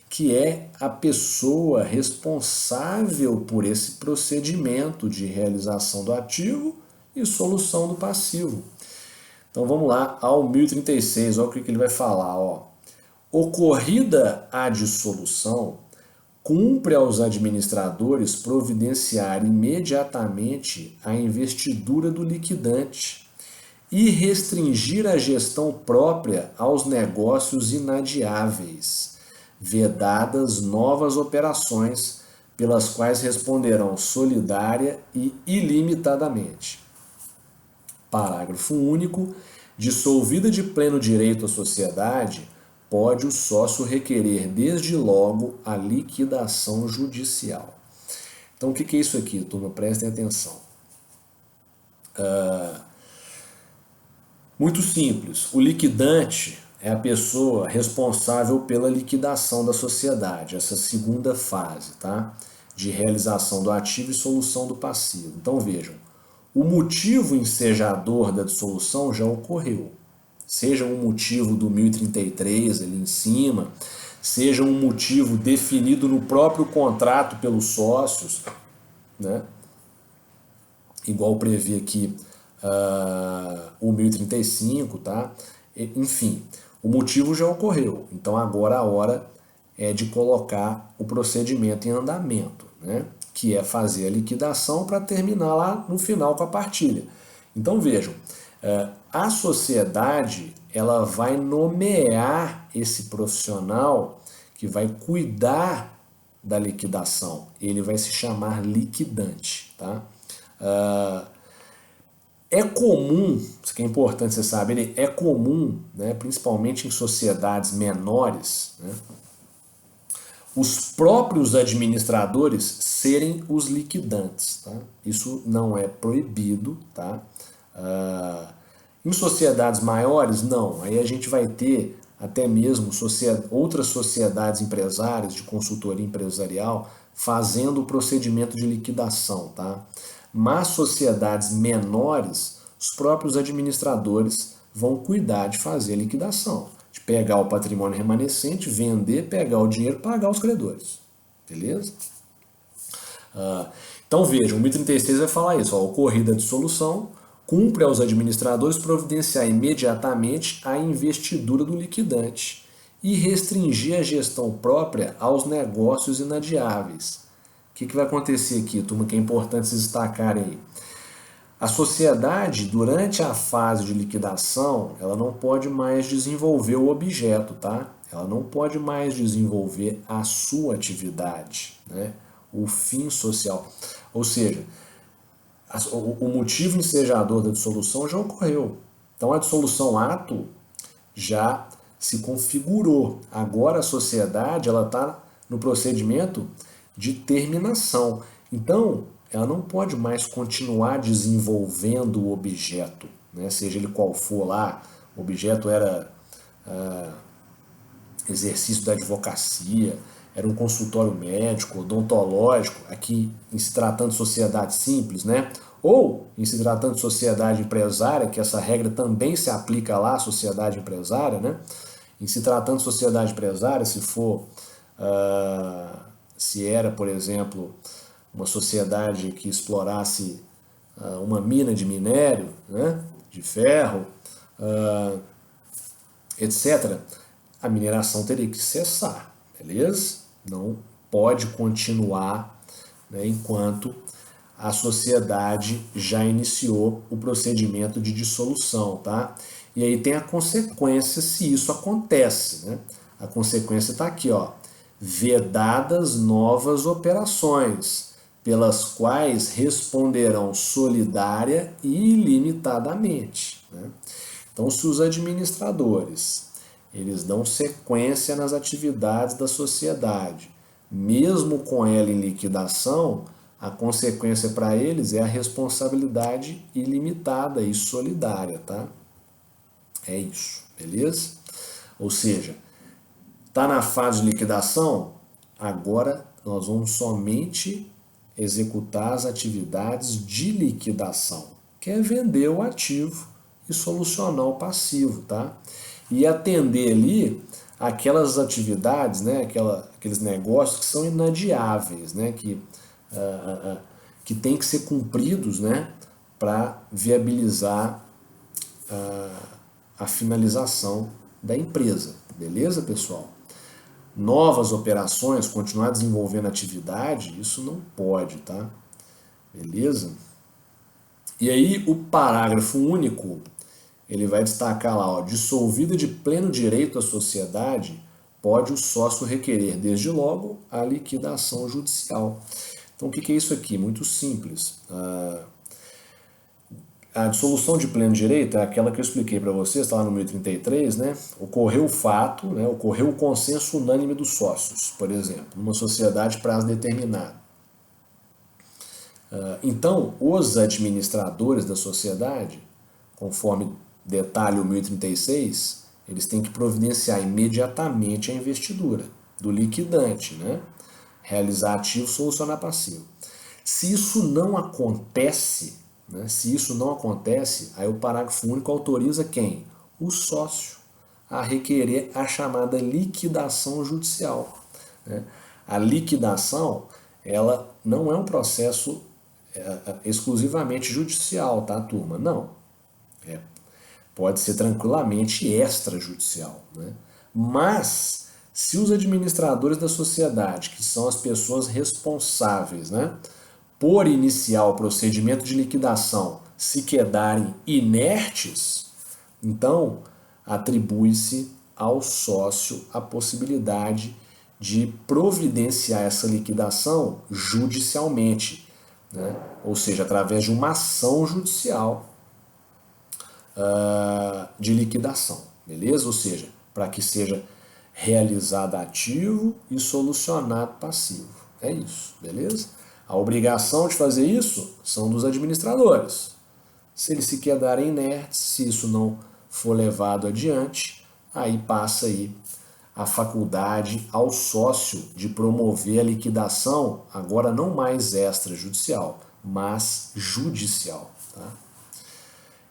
que é a pessoa responsável por esse procedimento de realização do ativo e solução do passivo. Então vamos lá ao 1036, olha o que ele vai falar. Ó. Ocorrida a dissolução, cumpre aos administradores providenciar imediatamente a investidura do liquidante e restringir a gestão própria aos negócios inadiáveis, vedadas novas operações pelas quais responderão solidária e ilimitadamente. Parágrafo único. Dissolvida de pleno direito a sociedade, pode o sócio requerer desde logo a liquidação judicial. Então, o que é isso aqui, turma? Prestem atenção. Muito simples. O liquidante é a pessoa responsável pela liquidação da sociedade, essa segunda fase, tá? De realização do ativo e solução do passivo. Então vejam, o motivo ensejador da dissolução já ocorreu. Seja um motivo do 1033 ali em cima, seja um motivo definido no próprio contrato pelos sócios, né? Igual prevê aqui o 1035, tá? Enfim, o motivo já ocorreu. Então agora a hora é de colocar o procedimento em andamento, né? Que é fazer a liquidação para terminar lá no final com a partilha. Então vejam, a sociedade ela vai nomear esse profissional que vai cuidar da liquidação. Ele vai se chamar liquidante, tá? É comum, isso que é importante você saber, é comum, né, principalmente em sociedades menores, né, os próprios administradores serem os liquidantes. Tá? Isso não é proibido. Tá? Em sociedades maiores, não. Aí a gente vai ter até mesmo outras sociedades empresárias, de consultoria empresarial, fazendo o procedimento de liquidação. Tá? Mas sociedades menores, os próprios administradores vão cuidar de fazer a liquidação, de pegar o patrimônio remanescente, vender, pegar o dinheiro e pagar os credores. Beleza? Então vejam, o 1036 vai falar isso, ocorrida a dissolução, cumpre aos administradores providenciar imediatamente a investidura do liquidante e restringir a gestão própria aos negócios inadiáveis. O que vai acontecer aqui, turma, que é importante vocês destacarem aí? A sociedade, durante a fase de liquidação, ela não pode mais desenvolver o objeto, tá? Ela não pode mais desenvolver a sua atividade, né? O fim social. Ou seja, o motivo ensejador da dissolução já ocorreu. Então a dissolução ato já se configurou. Agora a sociedade ela está no procedimento de terminação. Então, ela não pode mais continuar desenvolvendo o objeto, né? Seja ele qual for lá, o objeto era exercício da advocacia, era um consultório médico, odontológico, aqui em se tratando de sociedade simples, né? Ou em se tratando de sociedade empresária, que essa regra também se aplica lá à sociedade empresária, né? Em se tratando de sociedade empresária, se for, se era, por exemplo, uma sociedade que explorasse uma mina de minério, né, de ferro, etc., a mineração teria que cessar, beleza? Não pode continuar, né, enquanto a sociedade já iniciou o procedimento de dissolução, tá? E aí tem a consequência se isso acontece, né? A consequência está aqui, ó. Vedadas novas operações, pelas quais responderão solidária e ilimitadamente. Né? Então, se os administradores eles dão sequência nas atividades da sociedade, mesmo com ela em liquidação, a consequência para eles é a responsabilidade ilimitada e solidária, tá? É isso, beleza? Ou seja, está na fase de liquidação, agora nós vamos somente executar as atividades de liquidação, que é vender o ativo e solucionar o passivo, tá? E atender ali aquelas atividades, né, aqueles negócios que são inadiáveis, né, que tem que ser cumpridos, né, para viabilizar a finalização da empresa. Beleza, pessoal? Novas operações, continuar desenvolvendo atividade, isso não pode, tá? Beleza? E aí o parágrafo único, ele vai destacar lá, ó, dissolvida de pleno direito a sociedade, pode o sócio requerer, desde logo, a liquidação judicial. Então o que é isso aqui? Muito simples. A dissolução de pleno direito é aquela que eu expliquei para vocês, está lá no 1033, né? Ocorreu o fato, né? Ocorreu o consenso unânime dos sócios, por exemplo, numa sociedade prazo determinado. Então, os administradores da sociedade, conforme detalhe o 1036, eles têm que providenciar imediatamente a investidura do liquidante, né? Realizar ativo, solucionar passivo. Se isso não acontece, né? Se isso não acontece, aí o parágrafo único autoriza quem? O sócio a requerer a chamada liquidação judicial, né? A liquidação, ela não é um processo exclusivamente judicial, tá, turma? Não. Pode ser tranquilamente extrajudicial, né? Mas, se os administradores da sociedade, que são as pessoas responsáveis, né, por iniciar o procedimento de liquidação, se quedarem inertes, então atribui-se ao sócio a possibilidade de providenciar essa liquidação judicialmente, né? Ou seja, através de uma ação judicial de liquidação, beleza? Ou seja, para que seja realizado ativo e solucionado passivo. É isso, beleza? A obrigação de fazer isso são dos administradores. Se eles se quedarem inertes, se isso não for levado adiante, aí passa aí a faculdade ao sócio de promover a liquidação, agora não mais extrajudicial, mas judicial, tá?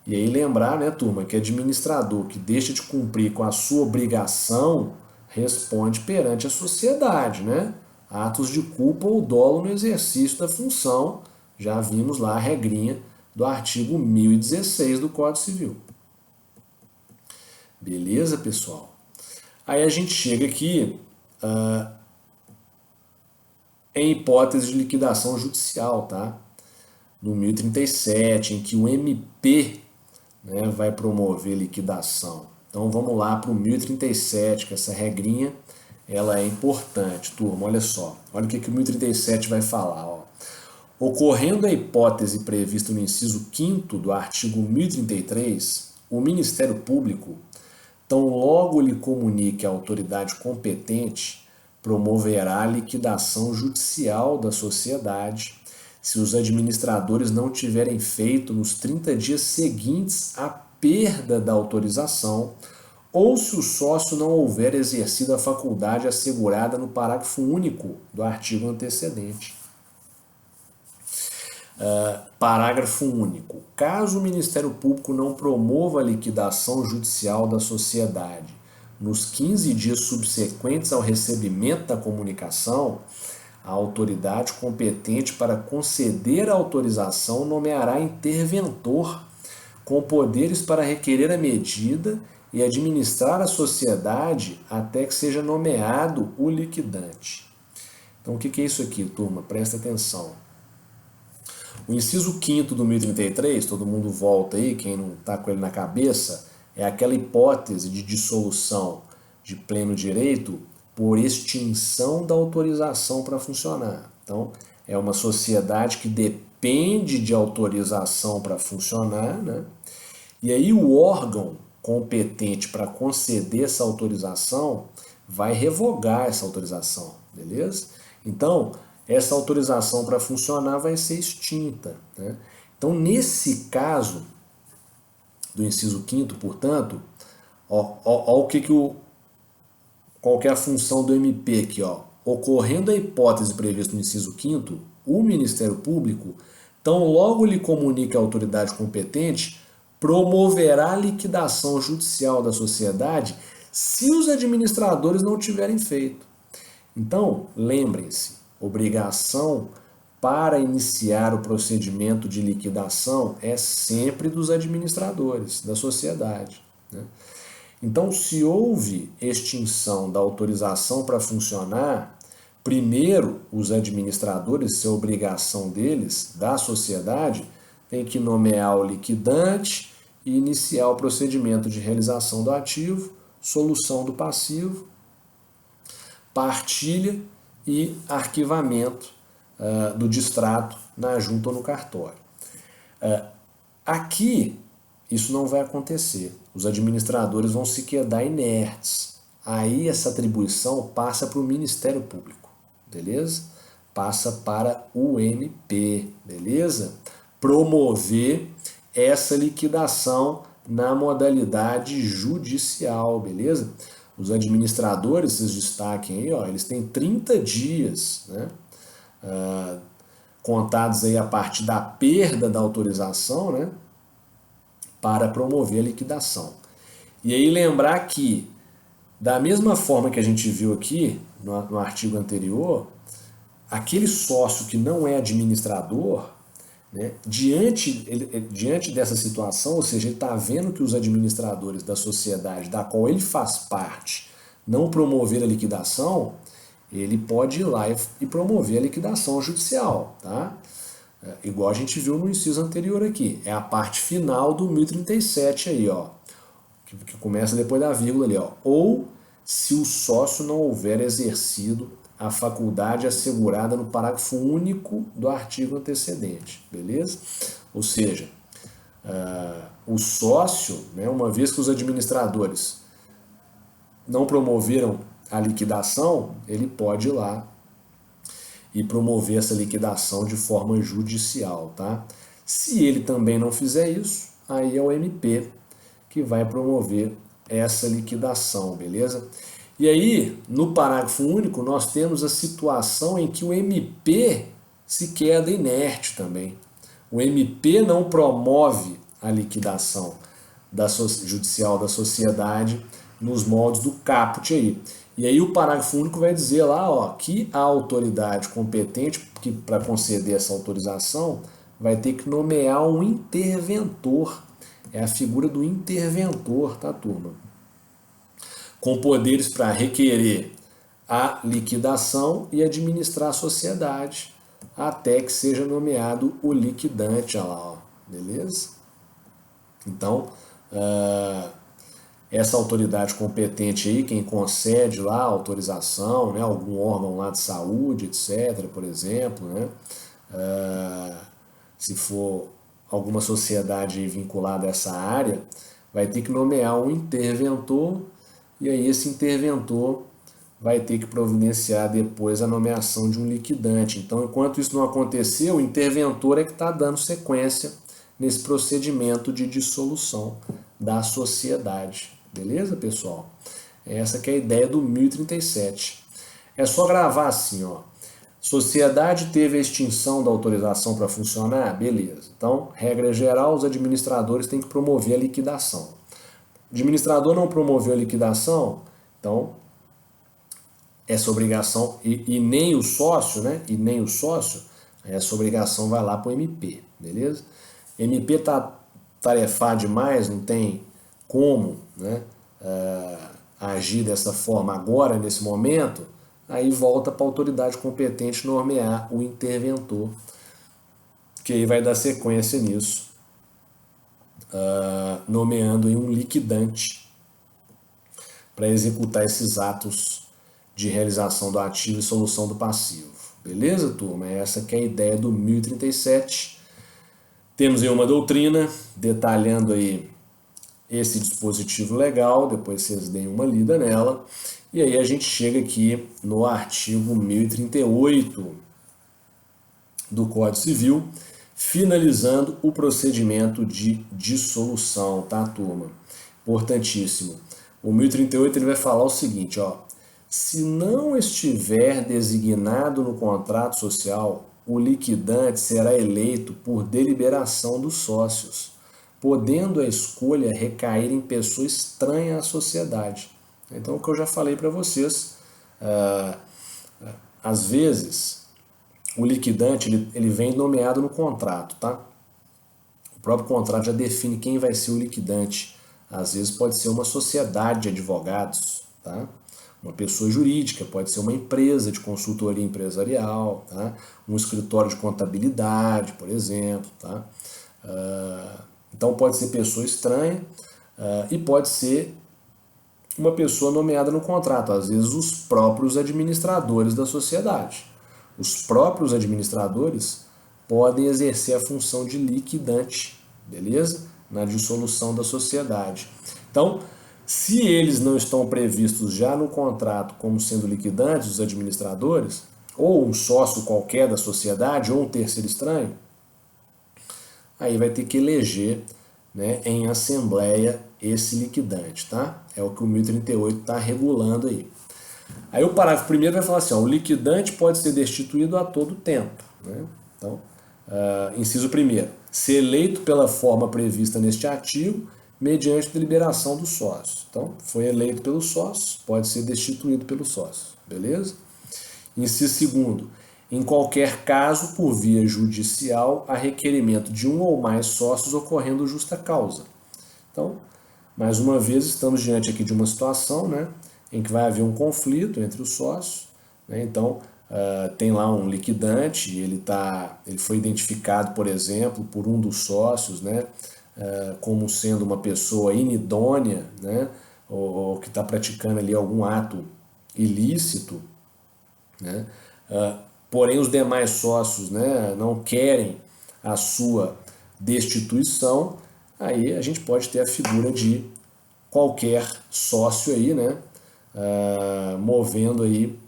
E aí lembrar, né, turma, que administrador que deixa de cumprir com a sua obrigação responde perante a sociedade, né? Atos de culpa ou dolo no exercício da função. Já vimos lá a regrinha do artigo 1016 do Código Civil. Beleza, pessoal? Aí a gente chega aqui em hipótese de liquidação judicial, tá? No 1037, em que o MP, né, vai promover liquidação. Então vamos lá para o 1037, que essa regrinha ela é importante, turma. Olha só, olha o que o 1037 vai falar. Ó. Ocorrendo a hipótese prevista no inciso 5º do artigo 1033, o Ministério Público, tão logo lhe comunique à autoridade competente, promoverá a liquidação judicial da sociedade se os administradores não tiverem feito nos 30 dias seguintes à perda da autorização ou se o sócio não houver exercido a faculdade assegurada no parágrafo único do artigo antecedente. Parágrafo único. Caso o Ministério Público não promova a liquidação judicial da sociedade nos 15 dias subsequentes ao recebimento da comunicação, a autoridade competente para conceder a autorização nomeará interventor com poderes para requerer a medida e administrar a sociedade até que seja nomeado o liquidante. Então, o que é isso aqui, turma? Presta atenção. O inciso 5º do 1033, todo mundo volta aí, quem não está com ele na cabeça, é aquela hipótese de dissolução de pleno direito por extinção da autorização para funcionar. Então, é uma sociedade que depende de autorização para funcionar, né? E aí o órgão competente para conceder essa autorização vai revogar essa autorização, beleza? Então, essa autorização para funcionar vai ser extinta, né? Então, nesse caso do inciso 5º, portanto, qual que é a função do MP aqui, ó? Ocorrendo a hipótese prevista no inciso 5º, o Ministério Público, tão logo lhe comunica a autoridade competente, promoverá a liquidação judicial da sociedade se os administradores não tiverem feito. Então, lembrem-se, obrigação para iniciar o procedimento de liquidação é sempre dos administradores da sociedade, né? Então, se houve extinção da autorização para funcionar, primeiro os administradores, isso é obrigação deles, da sociedade, tem que nomear o liquidante e iniciar o procedimento de realização do ativo, solução do passivo, partilha e arquivamento do distrato na junta ou no cartório. Aqui, isso não vai acontecer. Os administradores vão se quedar inertes. Aí essa atribuição passa para o Ministério Público, beleza? Passa para o MP, beleza? Promover essa liquidação na modalidade judicial, beleza? Os administradores, vocês destaquem aí, ó, eles têm 30 dias, né, contados aí a partir da perda da autorização, né, para promover a liquidação. E aí lembrar que, da mesma forma que a gente viu aqui no artigo anterior, aquele sócio que não é administrador, né, diante dessa situação, ou seja, ele está vendo que os administradores da sociedade da qual ele faz parte não promover a liquidação, ele pode ir lá e promover a liquidação judicial, tá? Igual a gente viu no inciso anterior aqui. É a parte final do 1037 aí, ó, que começa depois da vírgula ali, ó. Ou se o sócio não houver exercido a faculdade assegurada no parágrafo único do artigo antecedente, beleza? Ou seja, o sócio, né, uma vez que os administradores não promoveram a liquidação, ele pode ir lá e promover essa liquidação de forma judicial, tá? Se ele também não fizer isso, aí é o MP que vai promover essa liquidação, beleza? E aí, no parágrafo único, nós temos a situação em que o MP se queda inerte também. O MP não promove a liquidação judicial da sociedade nos moldes do caput aí. E aí o parágrafo único vai dizer lá, ó, que a autoridade competente para conceder essa autorização vai ter que nomear um interventor. É a figura do interventor, tá, turma? Com poderes para requerer a liquidação e administrar a sociedade até que seja nomeado o liquidante, olha lá, ó, beleza? Então, essa autoridade competente aí, quem concede lá a autorização, né, algum órgão lá de saúde, etc., por exemplo, né, se for alguma sociedade vinculada a essa área, vai ter que nomear um interventor, e aí esse interventor vai ter que providenciar depois a nomeação de um liquidante. Então, enquanto isso não acontecer, o interventor é que está dando sequência nesse procedimento de dissolução da sociedade. Beleza, pessoal? Essa que é a ideia do 1037. É só gravar assim, ó. Sociedade teve a extinção da autorização para funcionar? Beleza. Então, regra geral, os administradores têm que promover a liquidação. O administrador não promoveu a liquidação, então essa obrigação, e nem o sócio, né? E nem o sócio, essa obrigação vai lá para o MP, beleza? MP tá tarefado demais, não tem como, né, agir dessa forma agora, nesse momento, aí volta para a autoridade competente nomear o interventor, que aí vai dar sequência nisso, nomeando aí um liquidante para executar esses atos de realização do ativo e solução do passivo. Beleza, turma? Essa que é a ideia do 1037. Temos aí uma doutrina detalhando aí esse dispositivo legal, depois vocês deem uma lida nela. E aí a gente chega aqui no artigo 1038 do Código Civil, finalizando o procedimento de dissolução, tá, turma? Importantíssimo. O 1038 ele vai falar o seguinte, ó: se não estiver designado no contrato social, o liquidante será eleito por deliberação dos sócios, podendo a escolha recair em pessoa estranha à sociedade. Então, o que eu já falei para vocês, às vezes, o liquidante ele vem nomeado no contrato, tá? O próprio contrato já define quem vai ser o liquidante. Às vezes pode ser uma sociedade de advogados, tá? Uma pessoa jurídica, pode ser uma empresa de consultoria empresarial, tá? Um escritório de contabilidade, por exemplo, tá? Então pode ser pessoa estranha e pode ser uma pessoa nomeada no contrato, às vezes os próprios administradores da sociedade. Os próprios administradores podem exercer a função de liquidante, beleza? Na dissolução da sociedade. Então, se eles não estão previstos já no contrato como sendo liquidantes, os administradores, ou um sócio qualquer da sociedade, ou um terceiro estranho, aí vai ter que eleger, né, em assembleia esse liquidante, tá? É o que o 1038 está regulando aí. Aí o parágrafo primeiro vai falar assim, ó, o liquidante pode ser destituído a todo tempo, né? Então, inciso primeiro, ser eleito pela forma prevista neste artigo mediante deliberação dos sócios. Então, foi eleito pelos sócios, pode ser destituído pelos sócios, beleza? Inciso segundo, em qualquer caso, por via judicial, a requerimento de um ou mais sócios ocorrendo justa causa. Então, mais uma vez, estamos diante aqui de uma situação, né, em que vai haver um conflito entre os sócios, né? Então, tem lá um liquidante, ele foi identificado, por exemplo, por um dos sócios, né, como sendo uma pessoa inidônea, né, ou que está praticando ali algum ato ilícito, né? Porém, os demais sócios, né, não querem a sua destituição, aí a gente pode ter a figura de qualquer sócio aí, né, movendo aí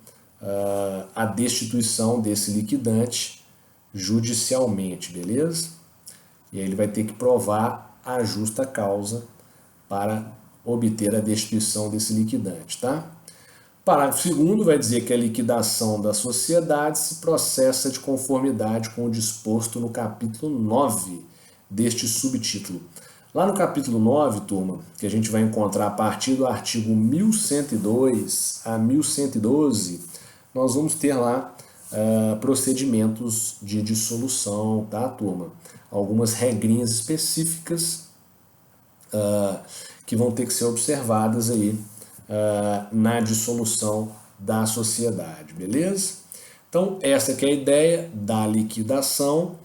a destituição desse liquidante judicialmente, beleza? E aí ele vai ter que provar a justa causa para obter a destituição desse liquidante, tá? Parágrafo 2º vai dizer que a liquidação da sociedade se processa de conformidade com o disposto no capítulo 9 deste subtítulo. Lá no capítulo 9, turma, que a gente vai encontrar a partir do artigo 1102 a 1112, nós vamos ter lá procedimentos de dissolução, tá, turma? Algumas regrinhas específicas que vão ter que ser observadas aí na dissolução da sociedade, beleza? Então, essa que é a ideia da liquidação.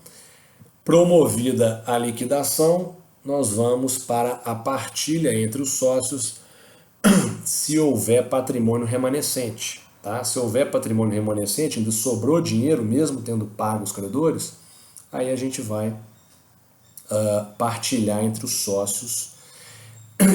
Promovida a liquidação, nós vamos para a partilha entre os sócios se houver patrimônio remanescente. Tá? Se houver patrimônio remanescente, ainda sobrou dinheiro, mesmo tendo pago os credores, aí a gente vai partilhar entre os sócios.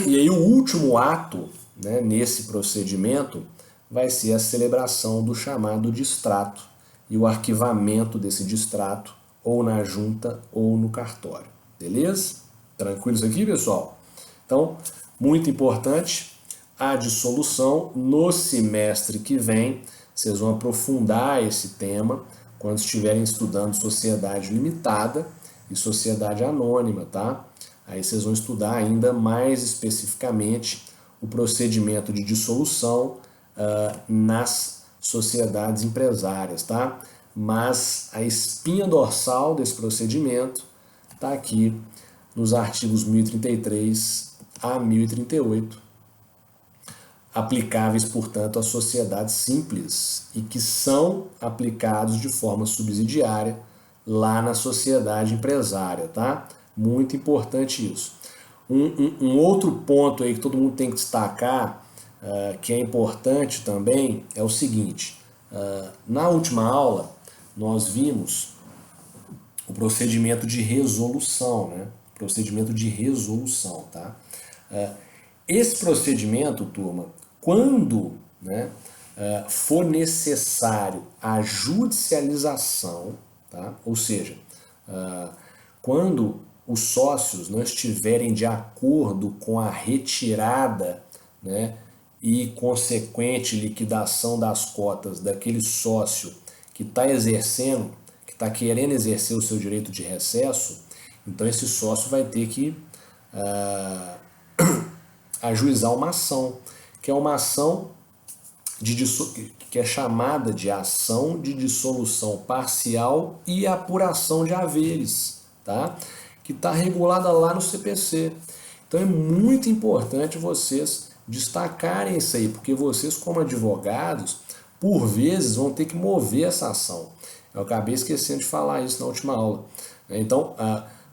E aí o último ato, né, nesse procedimento vai ser a celebração do chamado distrato e o arquivamento desse distrato ou na junta ou no cartório. Beleza? Tranquilos aqui, pessoal? Então, muito importante, a dissolução no semestre que vem. Vocês vão aprofundar esse tema quando estiverem estudando sociedade limitada e sociedade anônima, tá? Aí vocês vão estudar ainda mais especificamente o procedimento de dissolução nas sociedades empresárias, tá? Mas a espinha dorsal desse procedimento está aqui nos artigos 1033 a 1038, aplicáveis, portanto, às sociedades simples e que são aplicados de forma subsidiária lá na sociedade empresária, tá? Muito importante isso. Um outro ponto aí que todo mundo tem que destacar, que é importante também, é o seguinte. Na última aula, nós vimos o procedimento de resolução, né? Procedimento de resolução, tá? Esse procedimento, turma, quando, né, for necessário a judicialização, tá? Ou seja, quando os sócios não estiverem de acordo com a retirada, né, e consequente liquidação das cotas daquele sócio que está exercendo, que está querendo exercer o seu direito de recesso, então esse sócio vai ter que ajuizar uma ação, que é uma ação que é chamada de ação de dissolução parcial e apuração de haveres, tá? Que está regulada lá no CPC. Então é muito importante vocês destacarem isso aí, porque vocês, como advogados, por vezes vão ter que mover essa ação. Eu acabei esquecendo de falar isso na última aula. Então,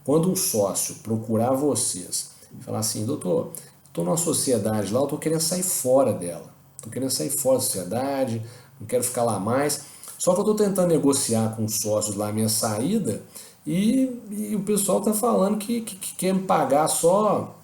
quando um sócio procurar vocês e falar assim, doutor, estou numa sociedade lá, eu estou querendo sair fora dela. Estou querendo sair fora da sociedade, não quero ficar lá mais. Só que eu estou tentando negociar com os sócios lá a minha saída e o pessoal está falando que quer me pagar só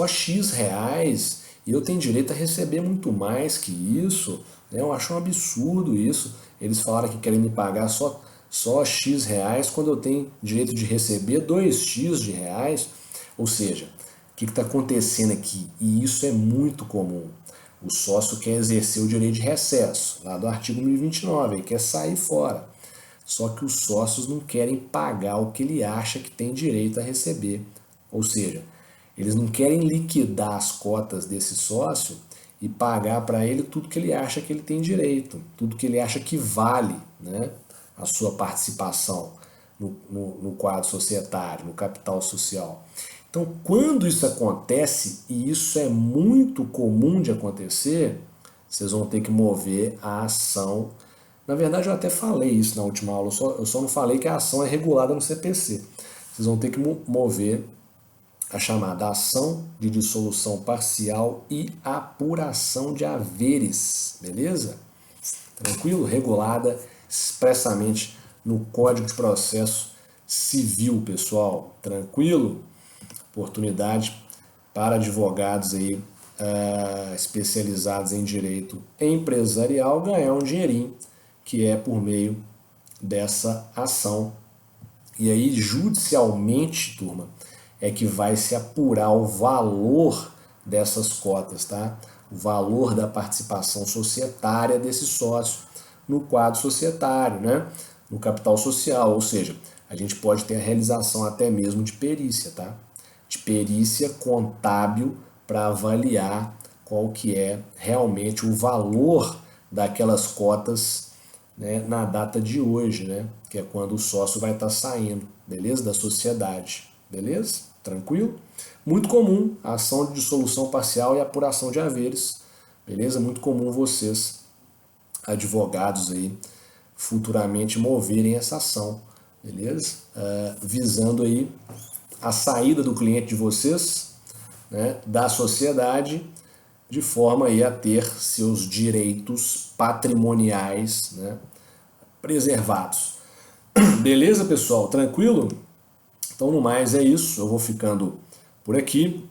X reais e eu tenho direito a receber muito mais que isso. Né? Eu acho um absurdo isso. Eles falaram que querem me pagar só X reais quando eu tenho direito de receber 2x de reais. Ou seja, o que está acontecendo aqui? E isso é muito comum. O sócio quer exercer o direito de recesso, lá do artigo 1029, ele quer sair fora. Só que os sócios não querem pagar o que ele acha que tem direito a receber. Ou seja, eles não querem liquidar as cotas desse sócio e pagar para ele tudo que ele acha que ele tem direito, tudo que ele acha que vale, né, a sua participação no quadro societário, no capital social. Então, quando isso acontece, e isso é muito comum de acontecer, vocês vão ter que mover a ação. Na verdade, eu até falei isso na última aula, eu só não falei que a ação é regulada no CPC. Vocês vão ter que mover a chamada ação de dissolução parcial e apuração de haveres, beleza? Tranquilo? Regulada expressamente no Código de Processo Civil, pessoal. Tranquilo? Oportunidade para advogados aí especializados em direito empresarial ganhar um dinheirinho, que é por meio dessa ação. E aí, judicialmente, turma, é que vai se apurar o valor dessas cotas, tá? O valor da participação societária desse sócio no quadro societário, né? No capital social, ou seja, a gente pode ter a realização até mesmo de perícia, tá? De perícia contábil para avaliar qual que é realmente o valor daquelas cotas, né, na data de hoje, né, que é quando o sócio vai estar saindo, beleza? Da sociedade, beleza? Tranquilo? Muito comum a ação de dissolução parcial e apuração de haveres, beleza? Muito comum vocês, advogados aí, futuramente moverem essa ação, beleza? Visando aí a saída do cliente de vocês, né, da sociedade, de forma aí a ter seus direitos patrimoniais, né, preservados. Beleza, pessoal? Tranquilo? Então, no mais é isso. Eu vou ficando por aqui.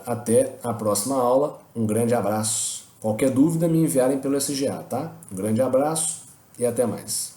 Até a próxima aula. Um grande abraço. Qualquer dúvida, me enviarem pelo SGA, tá? Um grande abraço e até mais.